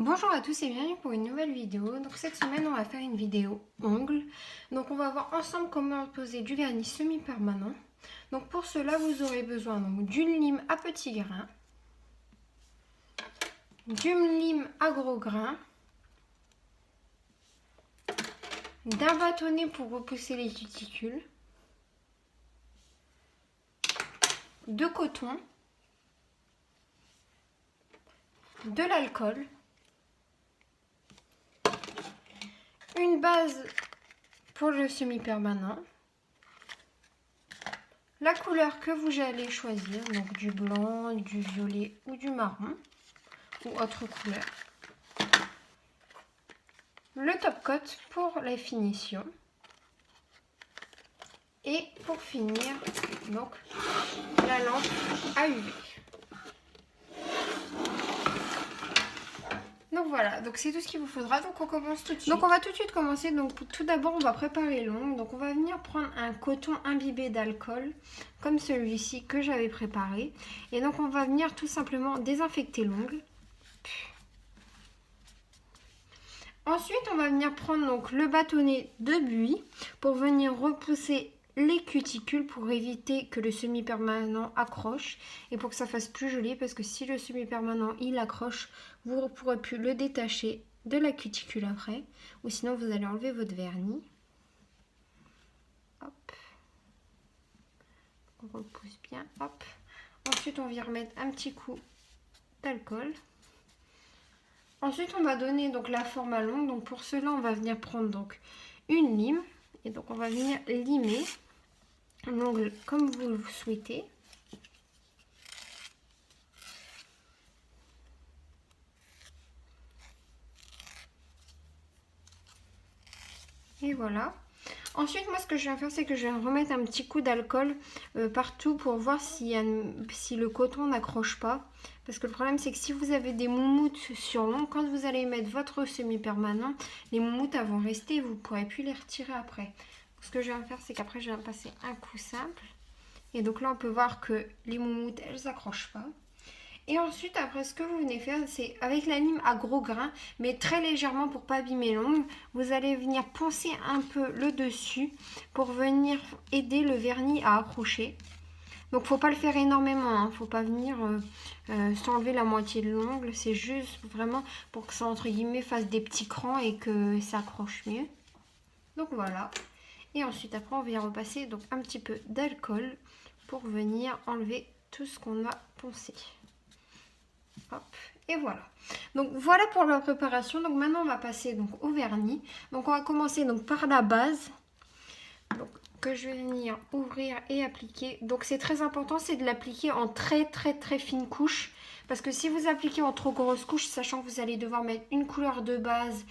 Bonjour à tous et bienvenue pour une nouvelle vidéo. Donc cette semaine on va faire une vidéo ongles. Donc on va voir ensemble comment poser du vernis semi-permanent. Donc pour cela vous aurez besoin d'une lime à petits grains, d'une lime à gros grains, d'un bâtonnet pour repousser les cuticules, de coton, de l'alcool, une base pour le semi-permanent, la couleur que vous allez choisir, donc du blanc, du violet ou du marron, ou autre couleur, le top coat pour la finition, et pour finir, donc la lampe à UV. Donc voilà, donc c'est tout ce qu'il vous faudra. Donc on commence tout de suite. Donc on va tout de suite commencer. Donc tout d'abord on va préparer l'ongle. Donc on va venir prendre un coton imbibé d'alcool comme celui-ci que j'avais préparé. Et donc on va venir tout simplement désinfecter l'ongle. Ensuite on va venir prendre donc le bâtonnet de buis pour venir repousser les cuticules pour éviter que le semi-permanent accroche et pour que ça fasse plus joli, parce que si le semi-permanent il accroche, vous ne pourrez plus le détacher de la cuticule après, ou sinon vous allez enlever votre vernis. Hop. On repousse bien. Hop. Ensuite on vient remettre un petit coup d'alcool. Ensuite on va donner donc la forme à l'ongle. Donc pour cela on va venir prendre donc une lime et donc on va venir limer l'ongle comme vous le souhaitez. Et voilà. Ensuite, moi, ce que je vais faire, c'est que je vais remettre un petit coup d'alcool partout pour voir si le coton n'accroche pas. Parce que le problème, c'est que si vous avez des moumoutes sur l'ongle, quand vous allez mettre votre semi-permanent, les moumoutes vont rester et vous ne pourrez plus les retirer après. Donc, ce que je vais faire, c'est qu'après, je vais passer un coup simple. Et donc là, on peut voir que les moumoutes, elles n'accrochent pas. Et ensuite, après, ce que vous venez faire, c'est avec la lime à gros grains, mais très légèrement pour pas abîmer l'ongle, vous allez venir poncer un peu le dessus pour venir aider le vernis à accrocher. Donc, faut pas le faire énormément, hein. Faut pas venir s'enlever la moitié de l'ongle. C'est juste vraiment pour que ça, entre guillemets, fasse des petits crans et que ça accroche mieux. Donc, voilà. Et ensuite, après, on vient repasser donc un petit peu d'alcool pour venir enlever tout ce qu'on a poncé. Hop, et voilà. Donc voilà pour la préparation. Donc maintenant on va passer donc au vernis. Donc on va commencer donc par la base, donc que je vais venir ouvrir et appliquer. Donc c'est très important, c'est de l'appliquer en très fine couche, parce que si vous appliquez en trop grosse couche, sachant que vous allez devoir mettre une couleur de base,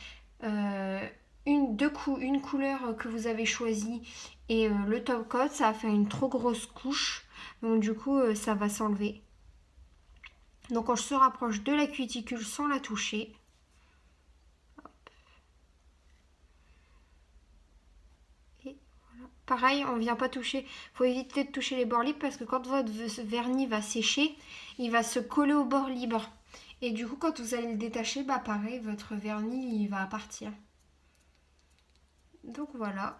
une couleur que vous avez choisie et le top coat, ça va faire une trop grosse couche. Donc du coup ça va s'enlever. Donc on se rapproche de la cuticule sans la toucher. Hop. Et voilà. Pareil, on ne vient pas toucher. Il faut éviter de toucher les bords libres, parce que quand votre vernis va sécher, il va se coller au bord libre. Et du coup, quand vous allez le détacher, bah pareil, votre vernis il va partir. Donc voilà.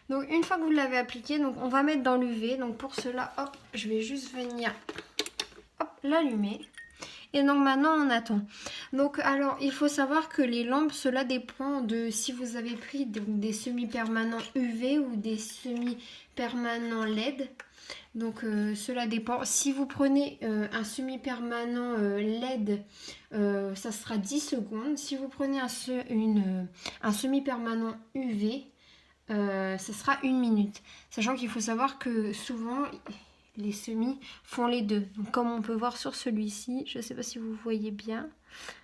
Donc une fois que vous l'avez appliqué, donc on va mettre dans l'UV. Donc pour cela, hop, je vais juste venir l'allumer. Et donc maintenant on attend. Donc alors il faut savoir que les lampes, cela dépend de si vous avez pris des semi-permanents UV ou des semi-permanents LED. Donc cela dépend. Si vous prenez un semi-permanent LED, ça sera 10 secondes. Si vous prenez un semi-permanent UV, ça sera 1 minute. Sachant qu'il faut savoir que souvent les semis font les deux. Donc, comme on peut voir sur celui-ci, je ne sais pas si vous voyez bien.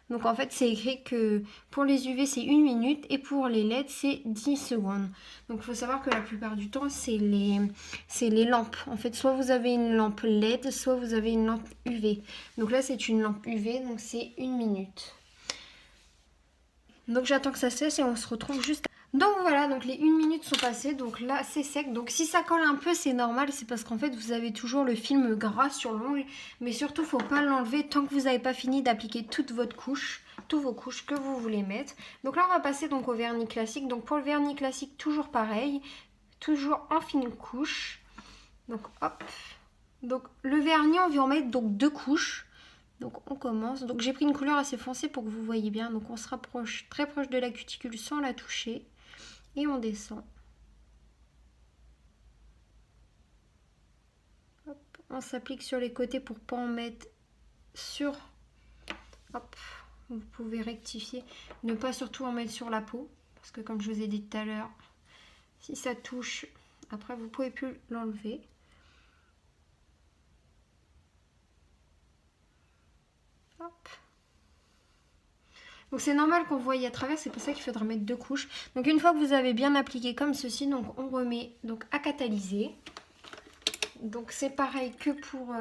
Donc en fait c'est écrit que pour les UV c'est 1 minute et pour les LED c'est 10 secondes. Donc il faut savoir que la plupart du temps c'est les lampes. En fait soit vous avez une lampe LED, soit vous avez une lampe UV. Donc là c'est une lampe UV, donc c'est 1 minute. Donc j'attends que ça cesse et on se retrouve juste. Donc voilà, donc les 1 minute sont passées, donc là c'est sec. Donc si ça colle un peu c'est normal, c'est parce qu'en fait vous avez toujours le film gras sur l'ongle. Mais surtout faut pas l'enlever tant que vous n'avez pas fini d'appliquer toute votre couche. tous vos couches que vous voulez mettre. Donc là on va passer donc au vernis classique. Donc pour le vernis classique, toujours pareil, toujours en fine couche. Donc hop. Donc le vernis, on vient en mettre donc 2 couches. Donc on commence. Donc j'ai pris une couleur assez foncée pour que vous voyez bien. Donc on se rapproche très proche de la cuticule sans la toucher. Et on descend. Hop. On s'applique sur les côtés pour ne pas en mettre sur... Hop. Vous pouvez rectifier. Ne pas surtout en mettre sur la peau. Parce que comme je vous ai dit tout à l'heure, si ça touche, après vous ne pouvez plus l'enlever. Hop. Donc c'est normal qu'on voie à travers, c'est pour ça qu'il faudra mettre 2 couches. Donc une fois que vous avez bien appliqué comme ceci, donc on remet donc à catalyser. Donc c'est pareil que pour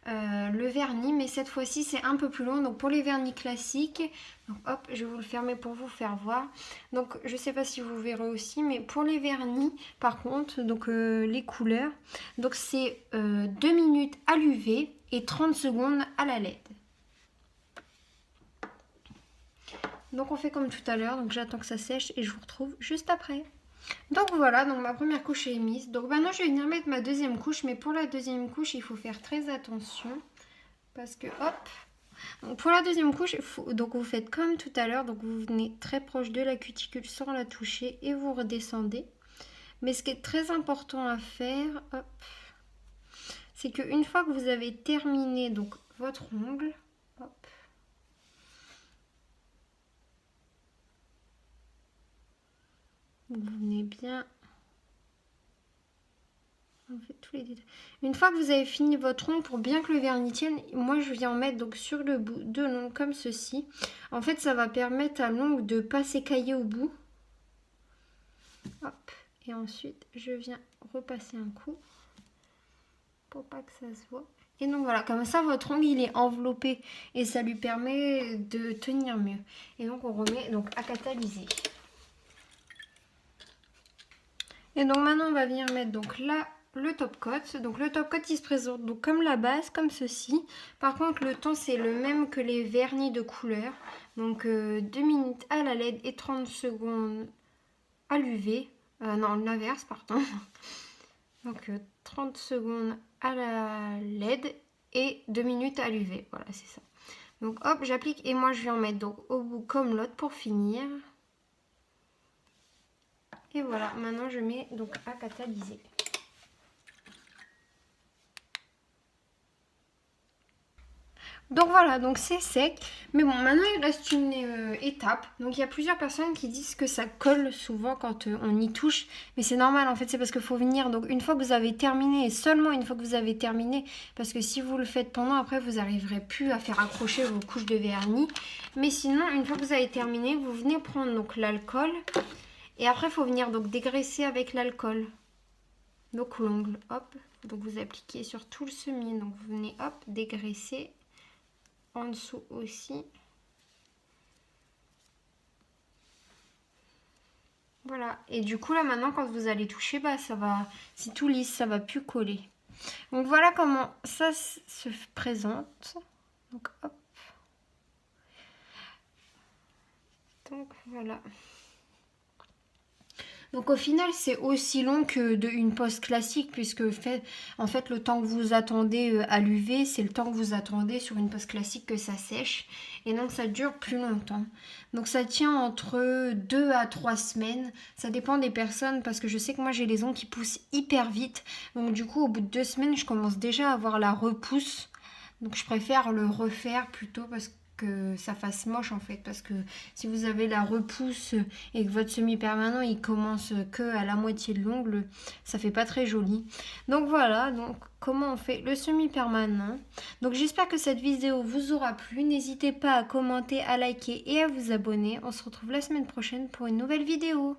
le vernis, mais cette fois-ci c'est un peu plus long. Donc pour les vernis classiques, donc hop, je vais vous le fermer pour vous faire voir. Donc je sais pas si vous verrez aussi, mais pour les vernis par contre, donc les couleurs, donc c'est 2 minutes à l'UV et 30 secondes à la LED. Donc on fait comme tout à l'heure, donc j'attends que ça sèche et je vous retrouve juste après. Donc voilà, donc ma première couche est mise. Donc maintenant je vais venir mettre ma deuxième couche, mais pour la deuxième couche il faut faire très attention. Parce que hop, donc pour la deuxième couche, donc vous faites comme tout à l'heure, donc vous venez très proche de la cuticule sans la toucher et vous redescendez. Mais ce qui est très important à faire, hop, c'est qu'une fois que vous avez terminé donc votre ongle, hop, vous venez bien, on fait tous les détails. Une fois que vous avez fini votre ongle, pour bien que le vernis tienne, moi je viens en mettre donc sur le bout de l'ongle comme ceci. En fait ça va permettre à l'ongle de ne pas s'écailler au bout. Hop, et ensuite je viens repasser un coup pour pas que ça se voit. Et donc voilà, comme ça votre ongle il est enveloppé et ça lui permet de tenir mieux. Et donc on remet donc à catalyser. Et donc maintenant on va venir mettre donc là le top coat. Donc le top coat il se présente donc comme la base, comme ceci. Par contre le temps c'est le même que les vernis de couleur. Donc 2 minutes à la LED et 30 secondes à l'UV. Non, l'inverse pardon. Donc 30 secondes à la LED et 2 minutes à l'UV. Voilà, c'est ça. Donc hop, j'applique et moi je vais en mettre donc au bout comme l'autre pour finir. Et voilà, maintenant je mets donc à catalyser. Donc voilà, donc c'est sec. Mais bon, maintenant il reste une étape. Donc il y a plusieurs personnes qui disent que ça colle souvent quand on y touche. Mais c'est normal en fait, c'est parce qu'il faut venir. Donc une fois que vous avez terminé, et seulement une fois que vous avez terminé, parce que si vous le faites pendant, après vous n'arriverez plus à faire accrocher vos couches de vernis. Mais sinon, une fois que vous avez terminé, vous venez prendre donc l'alcool. Et après, il faut venir donc dégraisser avec l'alcool. Donc l'ongle, hop. Donc vous appliquez sur tout le semis. Donc vous venez, hop, dégraisser. En dessous aussi. Voilà. Et du coup, là, maintenant, quand vous allez toucher, bah, ça va... C'est tout lisse, ça va plus coller. Donc voilà comment ça se présente. Donc hop. Donc voilà. Donc au final c'est aussi long que une pose classique puisque en fait le temps que vous attendez à l'UV c'est le temps que vous attendez sur une pose classique que ça sèche et donc ça dure plus longtemps. Donc ça tient entre 2 à 3 semaines, ça dépend des personnes parce que je sais que moi j'ai les ongles qui poussent hyper vite donc du coup au bout de 2 semaines je commence déjà à avoir la repousse donc je préfère le refaire plutôt parce que ça fasse moche en fait parce que si vous avez la repousse et que votre semi-permanent il commence que à la moitié de l'ongle ça fait pas très joli. Donc voilà donc comment on fait le semi-permanent. Donc j'espère que cette vidéo vous aura plu, n'hésitez pas à commenter, à liker et à vous abonner. On se retrouve la semaine prochaine pour une nouvelle vidéo.